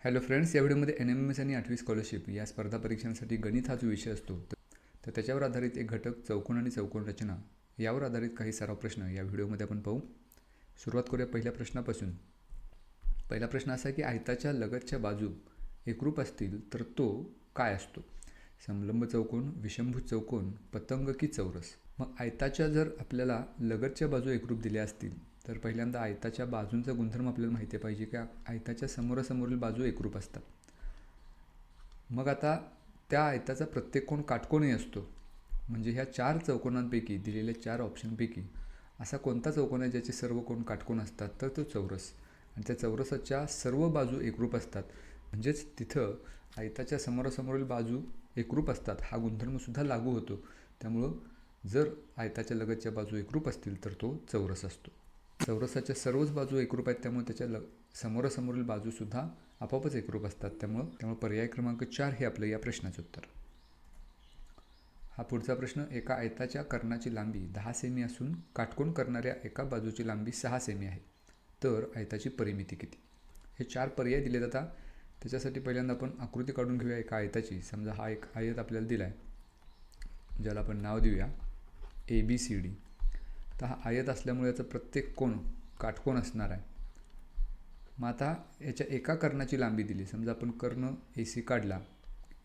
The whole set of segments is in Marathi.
हॅलो फ्रेंड्स, या व्हिडिओमध्ये NMMS आणि 8वी स्कॉलरशिप या स्पर्धा परीक्षांसाठी गणित हा जो विषय असतो तर त्याच्यावर आधारित एक घटक चौकोन आणि चौकोन रचना यावर आधारित काही सराव प्रश्न या व्हिडिओमध्ये आपण पाहू. सुरुवात करूया पहिल्या प्रश्नापासून. पहिला प्रश्न असा आहे की आयताच्या लगतच्या बाजू एकरूप असतील तर तो काय असतो? समलंब चौकोन, विषमभुज चौकोन, पतंग की चौरस? मग आयताच्या जर आपल्याला लगतच्या बाजू एकरूप दिल्या असतील तर पहिल्यांदा आयताच्या बाजूंचा गुणधर्म आपल्याला माहिती पाहिजे की आयताच्या समोरासमोरील बाजू एकरूप असतात. मग आता त्या आयताचा प्रत्येक कोण काटकोनही असतो. म्हणजे ह्या 4 चौकोनांपैकी दिलेल्या 4 ऑप्शनपैकी असा कोणता चौकोन आहे ज्याचे सर्व कोण काटकोन असतात तर तो चौरस. आणि त्या चौरसाच्या सर्व बाजू एकरूप असतात. म्हणजेच तिथं आयताच्या समोरासमोरील बाजू एकरूप असतात हा गुणधर्मसुद्धा लागू होतो. त्यामुळं जर आयताच्या लगतच्या बाजू एकरूप असतील तर तो चौरस असतो. चौरसाच्या सर्वच बाजू एकरूप आहेत त्यामुळे त्याच्या समोरासमोरील बाजूसुद्धा आपोआपच एकरूप असतात. त्यामुळे पर्याय क्रमांक 4 हे आपलं या प्रश्नाचं उत्तर. हा पुढचा प्रश्न. एका आयताच्या कर्णाची लांबी 10 सेमी असून काटकोन करणाऱ्या एका बाजूची लांबी 6 सेमी आहे, तर आयताची परिमिती किती? हे 4 पर्याय दिले जातात. त्याच्यासाठी पहिल्यांदा आपण आकृती काढून घेऊया एका आयताची. समजा हा एक आयत आपल्याला दिला आहे, ज्याला आपण नाव देऊया ABCD. तर हा आयत असल्यामुळे याचा प्रत्येक कोण काटकोन असणार आहे. मग आता याच्या एका कर्णाची लांबी दिली. समजा आपण कर्ण AC काढला,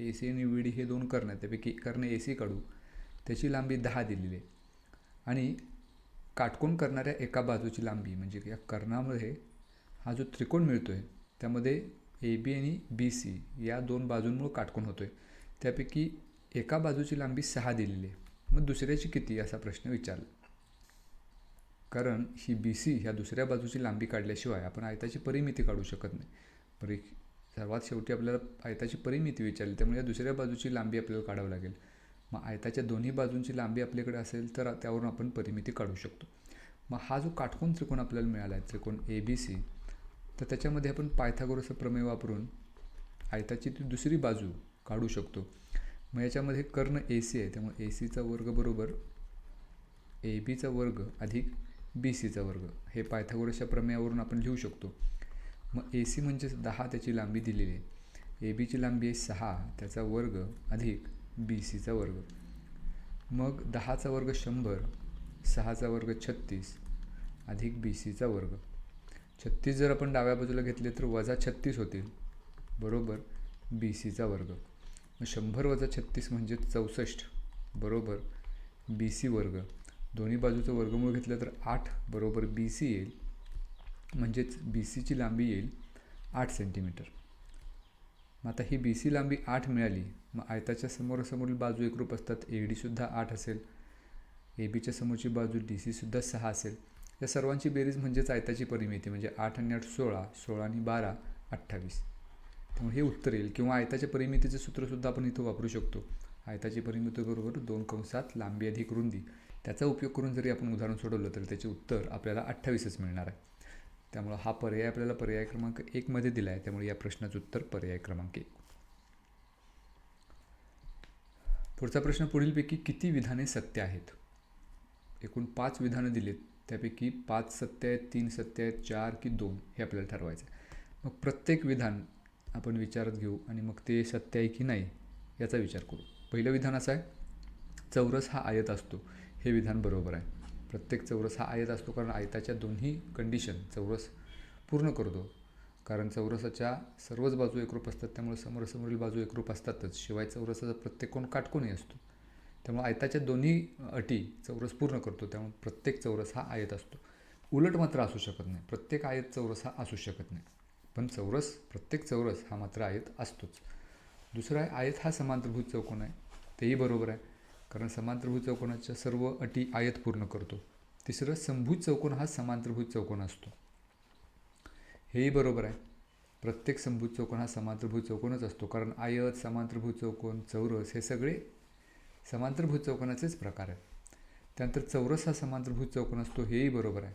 AC आणि VD हे 2 कर्ण आहेत, त्यापैकी कर्ण AC काढू, त्याची लांबी 10 दिलेली आहे. आणि काटकोन करणाऱ्या एका बाजूची लांबी म्हणजे या कर्णामध्ये हा जो त्रिकोण मिळतो आहे त्यामध्ये AB आणि BC या 2 बाजूंमुळे काटकोन होतो आहे. त्यापैकी एका बाजूची लांबी 6 दिलेली आहे. मग दुसऱ्याची किती असा प्रश्न विचारला. कारण ही BC ह्या दुसऱ्या बाजूची लांबी काढल्याशिवाय आपण आयताची परिमिती काढू शकत नाही. सर्वात शेवटी आपल्याला आयताची परिमिती विचारली, त्यामुळे या दुसऱ्या बाजूची लांबी आपल्याला काढावी लागेल. मग आयताच्या दोन्ही बाजूंची लांबी आपल्याकडे असेल तर त्यावरून आपण परिमिती काढू शकतो. मग हा जो काटकोन त्रिकोण आपल्याला मिळाला आहे, त्रिकोण ABC, तर त्याच्यामध्ये आपण पायथागोरसचा प्रमेय वापरून आयताची ती दुसरी बाजू काढू शकतो. मग याच्यामध्ये कर्ण AC आहे, त्यामुळे ACचा वर्ग बरोबर ABचा वर्ग अधिक BCचा वर्ग हे पायथागोरसच्या प्रमेयावरून आपण लिहू शकतो. मग AC म्हणजे 10 त्याची लांबी दिलेली आहे, ABची लांबी आहे 6 त्याचा वर्ग अधिक BCचा वर्ग. मग 10चा वर्ग 100, 6चा वर्ग 36 अधिक BCचा वर्ग. 36 जर आपण डाव्या बाजूला घेतले तर वजा 36 होतील बरोबर BCचा वर्ग. मग 100 वजा 36 म्हणजे 64 बरोबर BC वर्ग. दोन्ही बाजूचं वर्गमूळ घेतलं तर 8 बरोबर BC येईल. म्हणजेच BCची लांबी येईल 8 सेंटीमीटर. मग आता ही BC लांबी 8 मिळाली. मग आयताच्या समोरासमोरील बाजू एकरूप असतात. ADसुद्धा 8 असेल, ABच्या समोरची बाजू DCसुद्धा 6 असेल. या सर्वांची बेरीज म्हणजेच आयताची परिमिती. म्हणजे 8 आणि 8 16, 16 आणि 12 28. त्यामुळे हे उत्तर येईल. किंवा आयताच्या परिमितीचं सूत्रसुद्धा आपण इथं वापरू शकतो. आयताची परिमिती बरोबर 2 कंसात लांबी अधिक रुंदी. त्याचा उपयोग करून जरी आपण उदाहरण सोडवलं तर त्याचे उत्तर आपल्याला 28च मिळणार आहे. त्यामुळे हा पर्याय आपल्याला पर्याय क्रमांक 1 मध्ये दिला आहे. त्यामुळे या प्रश्नाचं उत्तर पर्याय क्रमांक 1. पुढचा प्रश्न. पुढीलपैकी किती विधाने सत्य आहेत? एकूण 5 विधानं दिलेत, त्यापैकी 5 सत्य आहेत, 3 सत्य आहेत, 4 की 2 हे आपल्याला ठरवायचं आहे. मग प्रत्येक विधान आपण विचारात घेऊ आणि मग ते सत्य आहे की नाही याचा विचार करू. पहिलं विधान असं आहे, चौरस हा आयत असतो. हे विधान बरोबर आहे. प्रत्येक चौरस हा आयत असतो कारण आयताच्या दोन्ही कंडिशन चौरस पूर्ण करतो. कारण चौरसाच्या सर्वच बाजू एकरूप असतात, त्यामुळे समोरासमोरील बाजू एकरूप असतातच. शिवाय चौरसाचा प्रत्येक कोण काटकोनही असतो. त्यामुळे आयताच्या दोन्ही अटी चौरस पूर्ण करतो. त्यामुळे प्रत्येक चौरस हा आयत असतो. उलट मात्र असू शकत नाही. प्रत्येक आयत चौरस हा असू शकत नाही, पण प्रत्येक चौरस हा मात्र आयत असतोच. दुसरा आहे, आयत हा समांतरभुज चौकोन आहे. तेही बरोबर आहे कारण समांतरभुज चौकोनाच्या सर्व अटी आयत पूर्ण करतो. तिसरं, समभुज चौकोन हा समांतरभुज चौकोन असतो. हेही बरोबर आहे. प्रत्येक समभुज चौकोन हा समांतरभुज चौकोनच असतो कारण आयत, समांतरभुज चौकोन, चौरस हे सगळे समांतरभुज चौकोनाचेच प्रकार आहेत. त्यानंतर चौरस हा समांतरभुज चौकोन असतो. हेही बरोबर आहे.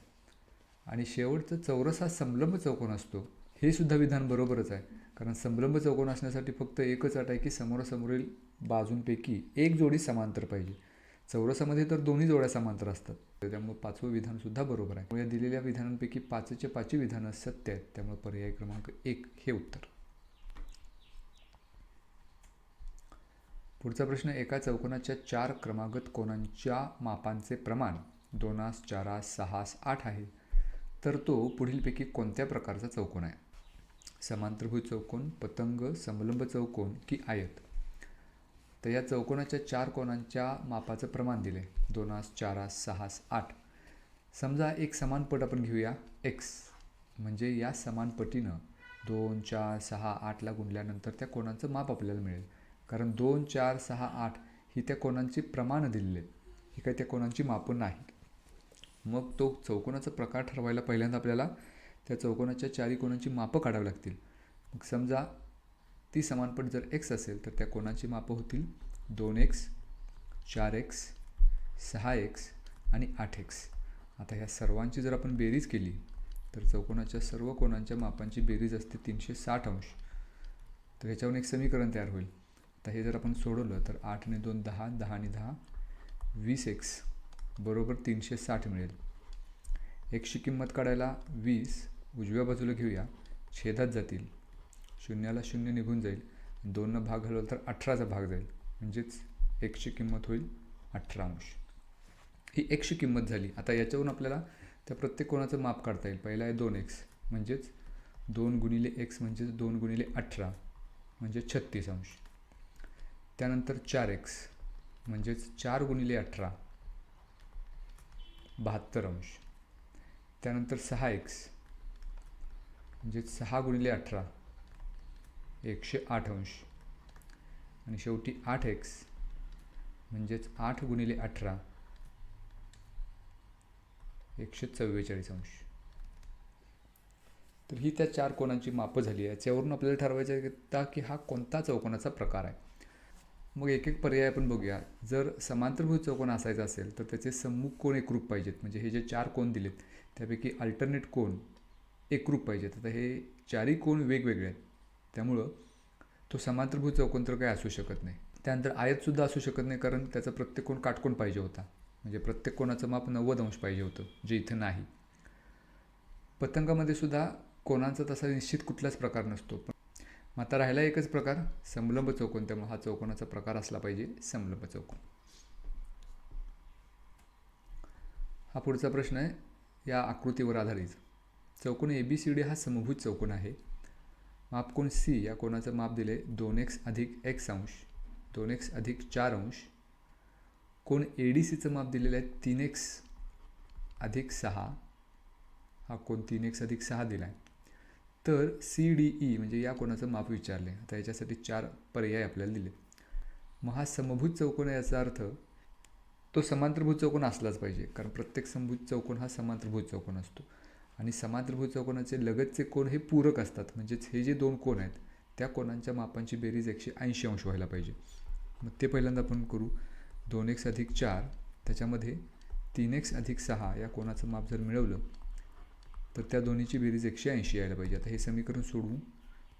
आणि शेवटचं, चौरस हा समलंब चौकोन असतो. हे सुद्धा विधान बरोबरच आहे कारण समलंब चौकोन असण्यासाठी फक्त एकच अट आहे की समोरासमोरील बाजूंपैकी एक जोडी समांतर पाहिजे. चौरसामध्ये तर दोन्ही जोड्या समांतर असतात. त्यामुळे 5वं विधानसुद्धा बरोबर आहे. या दिलेल्या विधानांपैकी 5चे 5 विधानं सत्य आहेत. त्यामुळे पर्याय क्रमांक 1 हे उत्तर. पुढचा प्रश्न, एका चौकोनाच्या 4 क्रमागत कोनांच्या मापांचे प्रमाण 2, 4, 6, 8 आहे, तर तो पुढीलपैकी कोणत्या प्रकारचा चौकोन आहे? समांतरभुज चौकोन, पतंग, समलंब चौकोन की आयत? तर या चौकोनाच्या 4 कोनांच्या मापाचं प्रमाण दिले 2, 4, 6, 8. समजा एक समान पट आपण घेऊया x, म्हणजे या समान पटीनं 2, 4, 6, 8ला गुणल्यानंतर त्या कोनांचं माप आपल्याला मिळेल. कारण 2, 4, 6, 8 ही त्या कोनांची प्रमाण दिलेली आहेत, ही काही त्या कोनांची मापं नाही. मग तो चौकोनाचा प्रकार ठरवायला पहिल्यांदा आपल्याला त्या चौकोनाच्या 4 कोनांची मापं काढावी लागतील. मग समजा ती समानपट जर x असेल तर त्या कोनाची मापं होतील 2x, 4x, 6x आणि 8x. आता ह्या सर्वांची जर आपण बेरीज केली तर चौकोनाच्या सर्व कोनांच्या मापांची बेरीज असते 360 अंश. तर ह्याच्यावरून एक समीकरण तयार होईल. आता हे जर आपण सोडवलं तर 8 ने 2 10, 10 ने 10 20x बरोबर 360 मिळेल. xची किंमत काढायला 20 उजव्या बाजूला घेऊया, छेदात जातील, शून्याला शून्य निघून जाईल, 2नं भाग घालवला तर 18चा भाग जाईल, म्हणजेच xची किंमत होईल 18 अंश. ही xची किंमत झाली. आता याच्यावरून आपल्याला त्या प्रत्येक कोणाचं माप काढता येईल. पहिला आहे 2x, म्हणजेच 2 गुणिले x म्हणजेच 2 गुणिले 18 म्हणजे 36 अंश. त्यानंतर 4x म्हणजेच 4 गुणिले 18 72 अंश. त्यानंतर 6x म्हणजेच 6 गुणिले 18 108 अंश. आणि शेवटी 8x म्हणजेच 8 गुणिले 18 144 अंश. तर ही त्या 4 कोनांची मापं झाली आहे. याच्यावरून आपल्याला ठरवायचं आहे की हा कोणता चौकोनाचा प्रकार आहे. मग एक एक पर्याय आपण बघूया. जर समांतरभुज चौकोन असायचा असेल तर त्याचे सम्मुख कोन एकरूप पाहिजेत. म्हणजे हे जे 4 कोन दिलेत त्यापैकी अल्टरनेट कोन एकरूप पाहिजेत. आता हे 4ही कोन वेगवेगळे आहेत, त्यामुळं तो समांतरभुज चौकोन तर काही असू शकत नाही. त्यानंतर आयतसुद्धा असू शकत नाही, कारण त्याचा प्रत्येक कोन काटकोन पाहिजे होता, म्हणजे प्रत्येक कोनाचं माप 90 अंश पाहिजे होतं, जे इथं नाही. पतंगामध्ये सुद्धा कोनांचा तसा निश्चित कुठलाच प्रकार नसतो. पण आता राहिला एकच प्रकार, समलंब चौकोन. त्यामुळे हा चौकोनाचा प्रकार असला पाहिजे समलंब चौकोन. हा पुढचा प्रश्न आहे या आकृतीवर आधारित. चौकोन ABCD हा समभुज चौकोन आहे. मापकोन C या कोनाचं माप दिले 2x अधिक x अंश, 2x अधिक 4 अंश. कोन ADCचं माप दिलेलं आहे 3x अधिक 6. हा कोन 3x अधिक 6 दिला आहे. तर CDE म्हणजे या कोनाचं माप विचारले. आता याच्यासाठी 4 पर्याय आपल्याला दिले. मग हा समभुज चौकोन आहे, याचा अर्थ तो समांतरभुज चौकोन असलाच पाहिजे, कारण प्रत्येक समभुज चौकोन हा समांतरभुज चौकोन असतो. आणि समांतरभुज चौकोनाचे लगतचे कोन हे पूरक असतात, म्हणजेच हे जे 2 कोन आहेत त्या कोनांच्या मापांची बेरीज 180 अंश व्हायला पाहिजे. मग ते पहिल्यांदा आपण करू. 2x अधिक 4 त्याच्यामध्ये 3x अधिक 6 या कोनाचं माप जर मिळवलं तर त्या दोन्हीची बेरीज 180 यायला पाहिजे. आता हे समीकरण सोडवू.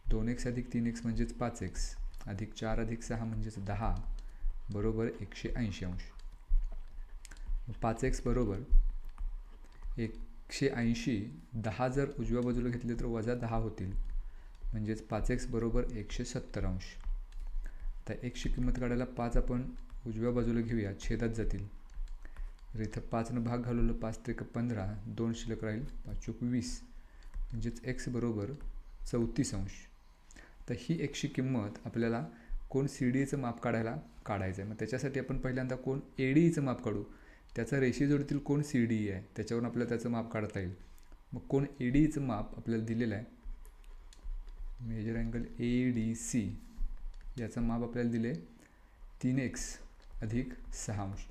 2x अधिक 3x म्हणजेच 5x अधिक 4 अधिक 6 म्हणजेच 10 बरोबर 180 अंश. 5x बरोबर 180, 10 जर उजव्या बाजूला घेतले तर वजा 10 होतील, म्हणजेच 5x बरोबर 170 अंश. आता xची किंमत काढायला 5 आपण उजव्या बाजूला घेऊया, छेदात जातील, तर इथं 5नं भाग घालवलं, 5 त्रिक 15, 2 शिल्लक राहील, 5 चोक 20, म्हणजेच x बरोबर 34 अंश. तर ही xची किंमत आपल्याला कोन CDEचं माप काढायचं आहे. मग त्याच्यासाठी आपण पहिल्यांदा कोन ADEचं माप काढू. त्याचा रेषीय जोडीतील कोन CDE आहे, त्याच्यावरून आपल्याला त्याचं माप काढता येईल. मग कोन ADEचं माप आपल्याला दिलेलं आहे, मेजर अँगल ADC याचं माप आपल्याला दिले 3x अधिक 6 अंश.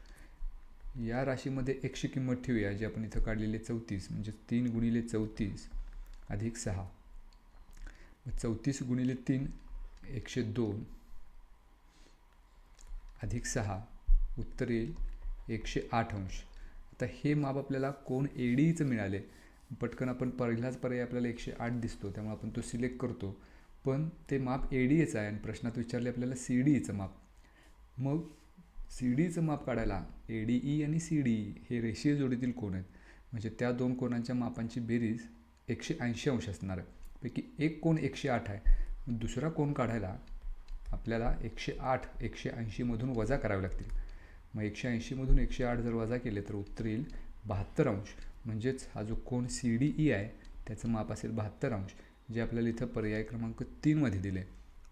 या राशीमध्ये xची किंमत ठेवूया, जी आपण इथं काढलेली 34, म्हणजे 3 गुणिले 34 अधिक 6. 34 गुणिले 3 102 अधिक 6 उत्तर येईल 108 अंश. आता हे माप आपल्याला कोन ADEचं मिळाले. पटकन आपण पहिलाच पर्याय आपल्याला 108 दिसतो, त्यामुळे आपण तो सिलेक्ट करतो. पण ते माप ADEचं आहे आणि प्रश्नात विचारले आपल्याला CDEचं माप. मग CDEचं माप काढायला ADE आणि CDE हे रेषीय जोडीतील कोन आहेत, म्हणजे त्या 2 कोनांच्या मापांची बेरीज 180 अंश असणार आहे. पैकी एक कोन 108 आहे. दुसरा कोन काढायला आपल्याला 180मधून वजा करावे लागतील. मग 180मधून 108 जर वजा केले तर उत्तर येईल 72 अंश. म्हणजेच हा जो कोन CDE आहे त्याचं माप असेल 72 अंश, जे आपल्याला इथं पर्याय क्रमांक 3मध्ये दिले.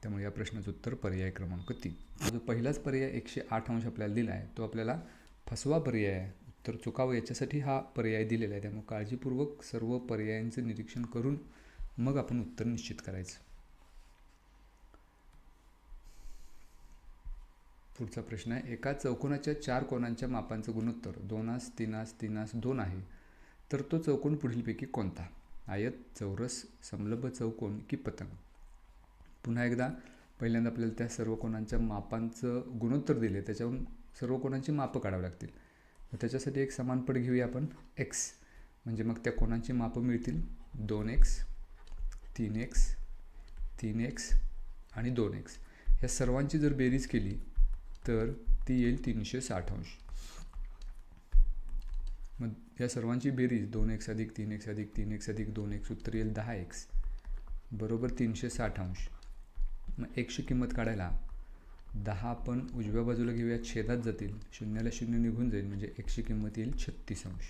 त्यामुळे या प्रश्नाचं उत्तर पर्याय क्रमांक 3. जो पहिलाच पर्याय 108 अंश आपल्याला दिला आहे तो आपल्याला फसवा पर्याय आहे. उत्तर चुकावं याच्यासाठी हा पर्याय दिलेला आहे. त्यामुळे काळजीपूर्वक सर्व पर्यायांचं निरीक्षण करून मग आपण उत्तर निश्चित करायचं. पुढचा प्रश्न आहे, एका चौकोनाच्या 4 कोनांच्या मापांचं गुणोत्तर 2 3 3 2 आहे, तर तो चौकोन पुढीलपैकी कोणता? आयत, चौरस, समलंब चौकोन की पतंग? पुन्हा एकदा पहिल्यांदा आपल्याला त्या सर्व कोनांच्या मापांचं गुणोत्तर दिले, त्याच्यावरून सर्व कोनांची मापं काढावी लागतील. त्याच्यासाठी एक समान पट घेऊया आपण x, म्हणजे मग त्या कोनांची मापं मिळतील 2x 3x 3x आणि 2x. ह्या सर्वांची जर बेरीज केली तर ती येईल 360 अंश. मग या सर्वांची बेरीज 2x अधिक 3x अधिक 3x अधिक 2x उत्तर येईल 10x बरोबर 360 अंश. मग xची किंमत काढायला 10 आपण उजव्या बाजूला घेऊया, छेदात जातील, शून्याला शून्य निघून जाईल, म्हणजे xची किंमत येईल 36 अंश.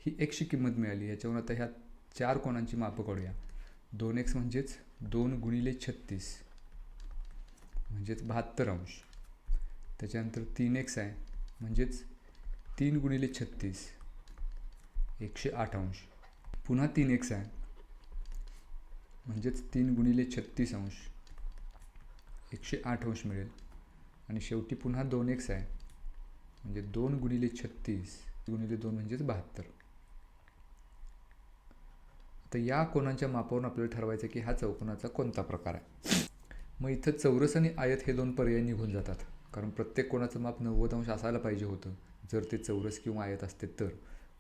ही xची किंमत मिळाली. याच्यावरून आता ह्या 4 कोनांची मापं काढूया. 2x म्हणजेच 2 गुणिले 36 म्हणजेच 72 अंश. त्याच्यानंतर 3x आहे म्हणजेच 3 गुणिले 36 108 अंश. पुन्हा 3x आहे म्हणजेच 3 गुणिले 36 अंश 108 अंश मिळेल. आणि शेवटी पुन्हा 2x आहे म्हणजे 2 गुणिले 36 गुणिले 2 म्हणजेच 72. तर या कोनांच्या मापावरून आपल्याला ठरवायचं की हा चौकोनाचा कोणता प्रकार आहे. मग इथं चौरस आणि आयत हे 2 पर्याय निघून जातात, कारण प्रत्येक कोणाचं माप 90 अंश असायला पाहिजे होतं जर ते चौरस किंवा आयत असते तर.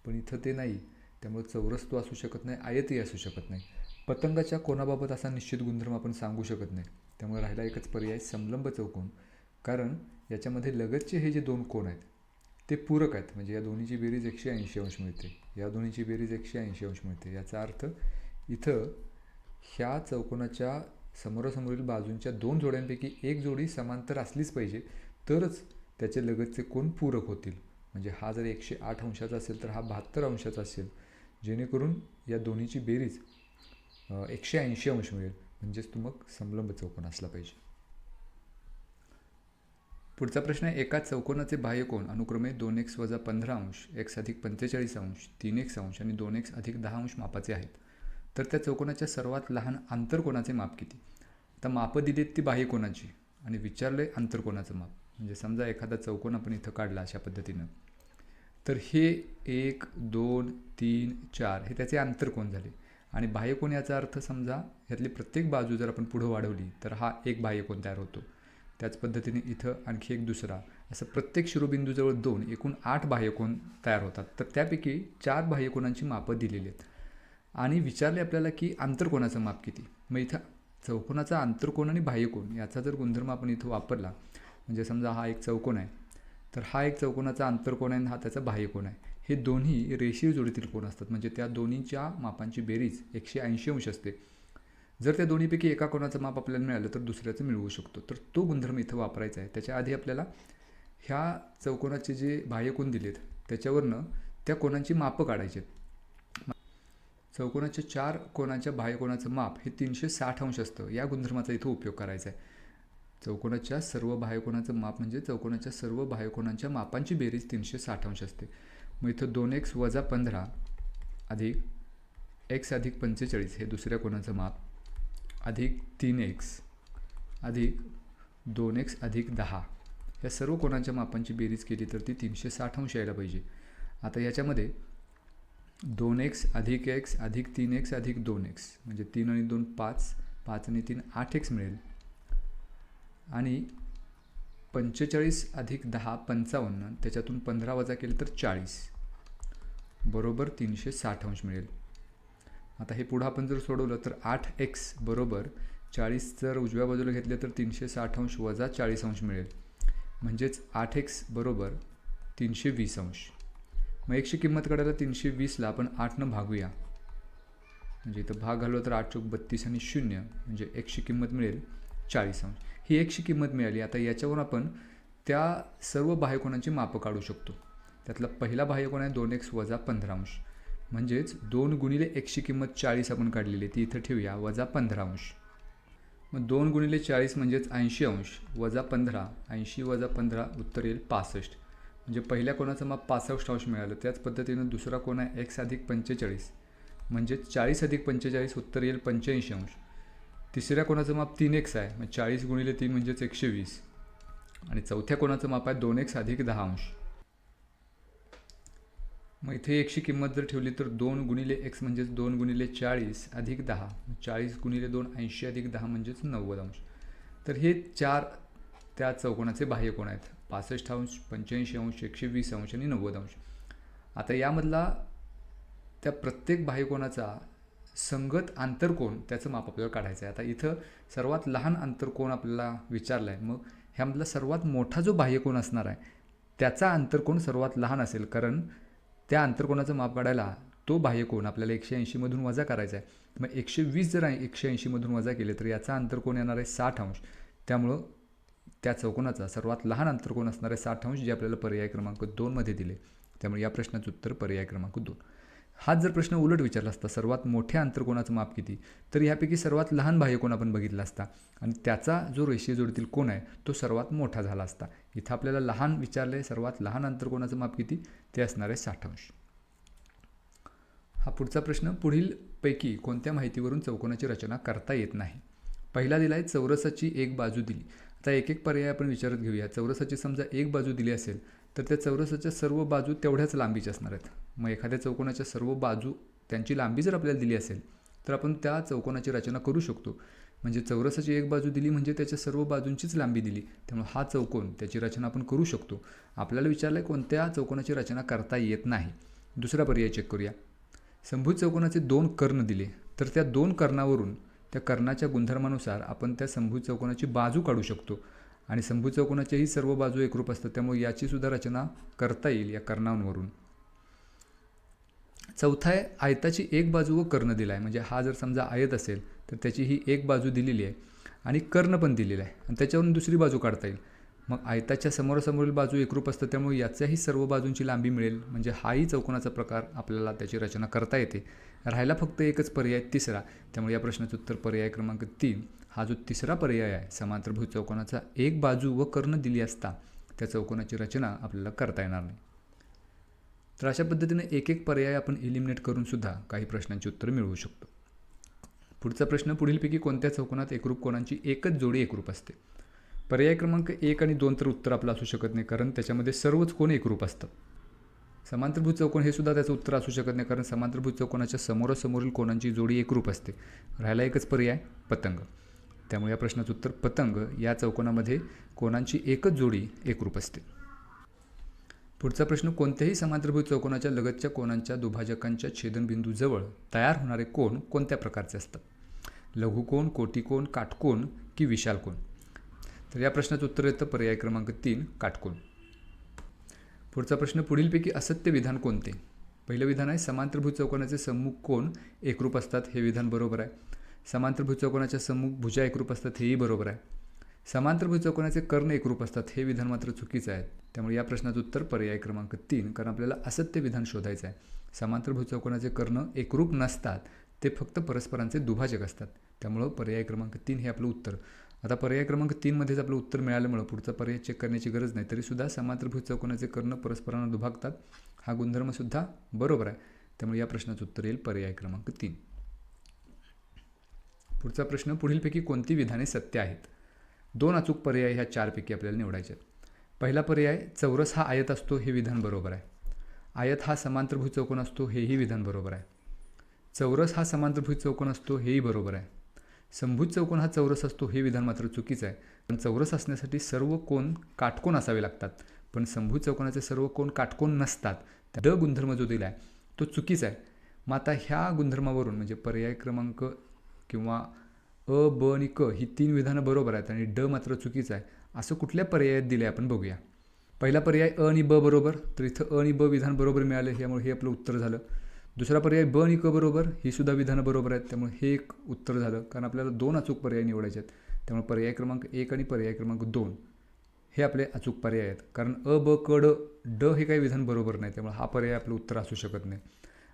पण इथं ते नाही, त्यामुळे चौरस तो असू शकत नाही, आयतही असू शकत नाही. पतंगाच्या कोनाबाबत असा निश्चित गुणधर्म आपण सांगू शकत नाही. त्यामुळे राहिला एकच पर्याय समलंब चौकोन, कारण याच्यामध्ये लगतचे हे जे 2 कोन आहेत ते पूरक आहेत. म्हणजे या दोन्हीची बेरीज 180 अंश मिळते, या दोन्हीची बेरीज 180 अंश मिळते. याचा अर्थ इथं ह्या चौकोनाच्या समोरासमोरील बाजूंच्या 2 जोड्यांपैकी एक जोडी समांतर असलीच पाहिजे, तरच त्याचे लगतचे कोन पूरक होतील. म्हणजे हा जर 108 अंशाचा असेल तर हा 72 अंशाचा असेल, जेणेकरून या दोन्हीची बेरीज 180 अंश मिळेल. म्हणजेच तो मग समलंब चौकोन असला पाहिजे. पुढचा प्रश्न आहे, एका चौकोनाचे बाह्यकोन अनुक्रमे 2x वजा 15 अंश, x अधिक 45 अंश, 3x अंश आणि 2x अधिक 10 अंश मापाचे आहेत, तर त्या चौकोनाच्या सर्वात लहान आंतरकोनाचे माप किती? आता मापं दिलीत ती बाह्यकोनाची आणि विचारले आंतरकोनाचं माप. म्हणजे समजा एखादा चौकोन आपण इथं काढला अशा पद्धतीनं, तर हे 1 2 3 4 हे त्याचे आंतरकोन झाले. आणि बाह्यकोन याचा अर्थ समजा ह्यातली प्रत्येक बाजू जर आपण पुढं वाढवली तर हा एक बाह्यकोन तयार होतो. त्याच पद्धतीने इथं आणखी एक दुसरा, असं प्रत्येक शिरोबिंदूजवळ 2 एकूण 8 बाह्यकोन तयार होतात. तर त्यापैकी 4 बाह्यकोनांची मापं दिलेली आहेत आणि विचारले आपल्याला की आंतरकोनाचं माप किती. मग इथं चौकोनाचा आंतरकोन आणि बाह्यकोन याचा जर गुणधर्म आपण इथं वापरला, म्हणजे समजा हा एक चौकोन आहे, तर हा एक चौकोनाचा आंतरकोन आहे आणि हा त्याचा बाह्यकोन आहे. हे दोन्ही रेषीय जोडीतील कोन असतात, म्हणजे त्या दोन्हीच्या मापांची बेरीज 180 अंश असते. जर त्या दोन्हीपैकी एका कोनाचं माप आपल्याला मिळालं तर दुसऱ्याचं मिळवू शकतो. तर तो गुणधर्म इथं वापरायचा आहे. त्याच्या आधी आपल्याला ह्या चौकोनाचे जे बाह्यकोन दिलेत त्याच्यावरनं त्या कोनांची मापं काढायची आहेत. चौकोनाच्या 4 कोनांच्या बाह्यकोनाचं माप हे 360 अंश असतं. या गुणधर्माचा इथं उपयोग करायचा आहे. चौकोनाच्या सर्व बाह्यकोनाचं माप म्हणजे चौकोनाच्या सर्व बाह्यकोनांच्या मापांची बेरीज 360 अंश असते. मग इथं 2x वजा 15 अधिक x अधिक 45 हे दुसऱ्या कोनाचं माप अधिक 3x अधिक 2x अधिक 10 या सर्व कोनांच्या मापांची बेरीज केली तर ती 360 अंश यायला पाहिजे. आता याच्यामध्ये 2x अधिक x अधिक 3x अधिक 2x म्हणजे 3 आणि 2 5, 5 आणि 3 8x मिळेल. आणि 45 अधिक 10 55, त्याच्यातून 15 वजा केले तर 40 बरोबर 360 अंश मिळेल. आता हे पुढं आपण जर सोडवलं तर 8x बरोबर 40 जर उजव्या बाजूला घेतले तर 360 अंश वजा 40 अंश मिळेल. म्हणजेच 8x बरोबर 320 अंश. मग xची किंमत काढायला 320ला आपण 8ने भागूया, म्हणजे इथं भाग घालवलं तर 8 चौक 32 आणि 0 म्हणजे xची किंमत मिळेल 40 अंश ही एकशी किंमत मिळाली. आता याच्यावर आपण त्या सर्व बाह्यकोनांची मापं काढू शकतो. त्यातला पहिला बाह्यकोन आहे 2x वजा 15 अंश, म्हणजेच 2 गुणिले एकशी किंमत 40 आपण काढलेली ती इथं ठेवूया, वजा 15 अंश. मग 2 गुणिले 40 म्हणजेच 80 अंश वजा 15, 80 वजा 15 उत्तर येईल 65. म्हणजे पहिल्या कोणाचं माप 65 अंश मिळालं. त्याच पद्धतीनं दुसरा कोण आहे x अधिक 45, म्हणजेच 40 अधिक 45 उत्तर येईल 85 अंश. तिसऱ्या कोणाचं माप 3x आहे, मग 40 गुणिले 3 म्हणजेच 120. आणि चौथ्या कोणाचं माप आहे 2x अधिक 10 अंश. मग इथे एकशी किंमत जर ठेवली तर 2 गुणिले x म्हणजेच 2 गुणिले 40 अधिक 10, 40 गुणिले 2 80 अधिक 10 म्हणजेच 90 अंश. तर हे 4 त्या चौकोनाचे बाह्यकोन आहेत, 65 अंश, 85 अंश, 120 अंश आणि 90 अंश. आता यामधला त्या प्रत्येक बाह्यकोनाचा संगत आंतरकोन त्याचं माप आपल्याला काढायचं आहे. आता इथं सर्वात लहान आंतरकोन आपल्याला विचारला आहे. मग ह्यामधला सर्वात मोठा जो बाह्यकोन असणार आहे त्याचा आंतरकोन सर्वात लहान असेल, कारण त्या आंतरकोनाचं माप काढायला तो बाह्यकोन आपल्याला 180मधून वजा करायचा आहे. मग 120 जर 180मधून वजा केले तर याचा आंतरकोन येणार आहे 60 अंश. त्यामुळं त्या चौकोनाचा सर्वात लहान आंतरकोन असणार आहे 60 अंश, जे आपल्याला पर्याय क्रमांक 2 मध्ये दिले. त्यामुळे या प्रश्नाचं उत्तर पर्याय क्रमांक 2. हाच जर प्रश्न उलट विचारला असता, सर्वात मोठ्या आंतरकोनाचं माप किती, तर ह्यापैकी सर्वात लहान बाह्यकोन आपण बघितला असता आणि त्याचा जो रेषीय जोडीतील कोन आहे तो सर्वात मोठा झाला असता. इथं आपल्याला लहान विचारले, सर्वात लहान आंतरकोनाचं माप किती, ते असणार आहे 60 अंश. हा पुढचा प्रश्न, पुढील पैकी कोणत्या माहितीवरून चौकोनाची रचना करता येत नाही. पहिला दिला आहे चौरसाची एक बाजू दिली. आता एक एक पर्याय आपण विचारत घेऊया. चौरसाची समजा एक बाजू दिली असेल तर त्या चौरसाच्या सर्व बाजू तेवढ्याच लांबीच्या असणार आहेत. मग एखाद्या चौकोनाच्या सर्व बाजू त्यांची लांबी जर आपल्याला दिली असेल तर आपण त्या चौकोनाची रचना करू शकतो. म्हणजे चौरसाची एक बाजू दिली म्हणजे त्याच्या सर्व बाजूंचीच लांबी दिली, त्यामुळे हा चौकोन त्याची रचना आपण करू शकतो. आपल्याला विचारलं आहे कोणत्या चौकोनाची रचना करता येत नाही. दुसरा पर्याय चेक करूया. समभुज चौकोनाचे 2 कर्ण दिले तर त्या 2 कर्णावरून त्या कर्णाच्या गुणधर्मानुसार आपण त्या समभुज चौकोनाची बाजू काढू शकतो आणि समभुज चौकोनाच्याही सर्व बाजू एकरूप असतात, त्यामुळे याची सुद्धा रचना करता येईल या कर्णांवरून. चौथा आहे आयताची एक बाजू व कर्ण दिला आहे. म्हणजे हा जर समजा आयत असेल तर त्याची ही एक बाजू दिलेली आहे आणि कर्ण पण दिलेला आहे आणि त्याच्यावरून दुसरी बाजू काढता येईल. मग आयताच्या समोरासमोरील बाजू एकरूप असतात, त्यामुळे याच्याही सर्व बाजूंची लांबी मिळेल. म्हणजे हाही चौकोनाचा प्रकार आपल्याला त्याची रचना करता येते. राहिला फक्त एकच पर्याय तिसरा, त्यामुळे या प्रश्नाचं उत्तर पर्याय क्रमांक 3. हा जो तिसरा पर्याय आहे, समांतरभुज चौकोनाचा एक बाजू व कर्ण दिली असता त्या चौकोनाची रचना आपल्याला करता येणार नाही. तर अशा पद्धतीने एक एक पर्याय आपण इलिमिनेट करून सुद्धा काही प्रश्नांची उत्तरं मिळवू शकतो. पुढचा प्रश्न, पुढीलपैकी कोणत्या चौकोनात एकरूप कोणांची एकच जोडी एकरूप असते. पर्याय क्रमांक 1 आणि 2 तर उत्तर आपलं असू शकत नाही, कारण त्याच्यामध्ये सर्वच कोण एकरूप असतात. समांतरभुज चौकोन हे सुद्धा त्याचं उत्तर असू शकत नाही, कारण समांतरभुज चौकोनाच्या समोरासमोरील कोणांची जोडी एकरूप असते. राहिला एकच पर्याय पतंग. त्यामुळे या प्रश्नाचं उत्तर पतंग या चौकोनामध्ये कोणांची एकच जोडी एकरूप असते. पुढचा प्रश्न, कोणत्याही समांतरभुज चौकोनाच्या लगतच्या कोनांच्या दुभाजकांच्या छेदनबिंदूजवळ तयार होणारे कोन कोणत्या प्रकारचे असतात. लघुकोन, कोटिकोन, काटकोन की विशाल कोन. तर या प्रश्नाचं उत्तर येतं पर्याय क्रमांक 3 काटकोन. पुढचा प्रश्न, पुढीलपैकी असत्य विधान कोणते. पहिलं विधान आहे समांतरभुज चौकोनाचे सम्मुख कोन एकरूप असतात, हे विधान बरोबर आहे. समांतरभुज चौकोनाच्या सम्मुख भुजा एकरूप असतात, हेही बरोबर आहे. समांतरभुज चौकोनाचे कर्ण एकरूप असतात, हे विधान मात्र चुकीचं आहे. त्यामुळे या प्रश्नाचं उत्तर पर्याय क्रमांक 3, कारण आपल्याला असत्य विधान शोधायचं आहे. समांतरभुज चौकोनाचे कर्ण एकरूप नसतात, ते फक्त परस्परांचे दुभाजक असतात. त्यामुळं पर्याय क्रमांक 3 हे आपलं उत्तर. आता पर्याय क्रमांक 3 मध्येच आपलं उत्तर मिळाल्यामुळं पुढचा पर्याय चेक करण्याची गरज नाही. तरीसुद्धा समांतरभुज चौकोनाचे कर्ण परस्परांना दुभागतात, हा गुणधर्मसुद्धा बरोबर आहे. त्यामुळे या प्रश्नाचं उत्तर येईल पर्याय क्रमांक 3. पुढचा प्रश्न, पुढीलपैकी कोणती विधाने सत्य आहेत. 2 अचूक पर्याय ह्या 4 पैकी आपल्याला निवडायचे आहेत. पहिला पर्याय, चौरस हा आयत असतो, हे विधान बरोबर आहे. आयत हा समांतरभुज चौकोन असतो, हेही विधान बरोबर आहे. चौरस हा समांतरभुज चौकोन असतो, हेही बरोबर आहे. समभुज चौकोन हा चौरस असतो, हे विधान मात्र चुकीचं आहे. पण चौरस असण्यासाठी सर्व कोन काटकोन असावे लागतात, पण समभुज चौकोनाचे सर्व कोन काटकोन नसतात. ड गुणधर्म जो दिला आहे तो चुकीचा आहे. मग आता ह्या गुणधर्मावरून म्हणजे पर्याय क्रमांक किंवा अ, ब आणि क ही 3 विधानं बरोबर आहेत आणि ड मात्र चुकीचं आहे. असं कुठल्या पर्यायात दिले आपण बघूया. पहिला पर्याय अ आणि ब बरोबर, तर इथं अ आणि ब विधान बरोबर मिळाले, त्यामुळे हे आपलं उत्तर झालं. दुसरा पर्याय ब आणि क बरोबर, ही सुद्धा विधानं बरोबर आहेत, त्यामुळे हे एक उत्तर झालं. कारण आपल्याला 2 अचूक पर्याय निवडायचे आहेत. त्यामुळे पर्याय क्रमांक 1 आणि पर्याय क्रमांक 2 हे आपले अचूक पर्याय आहेत. कारण अ, ब, क, ड, ड हे काही विधान बरोबर नाही, त्यामुळे हा पर्याय आपलं उत्तर असू शकत नाही.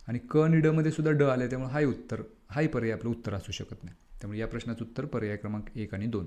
आणि क आणि ड मध्ये सुद्धा ड आले, त्यामुळे हाही पर्याय आपलं उत्तर असू शकत नाही. त्यामुळे या प्रश्नाचं उत्तर पर्याय क्रमांक 1 आणि 2.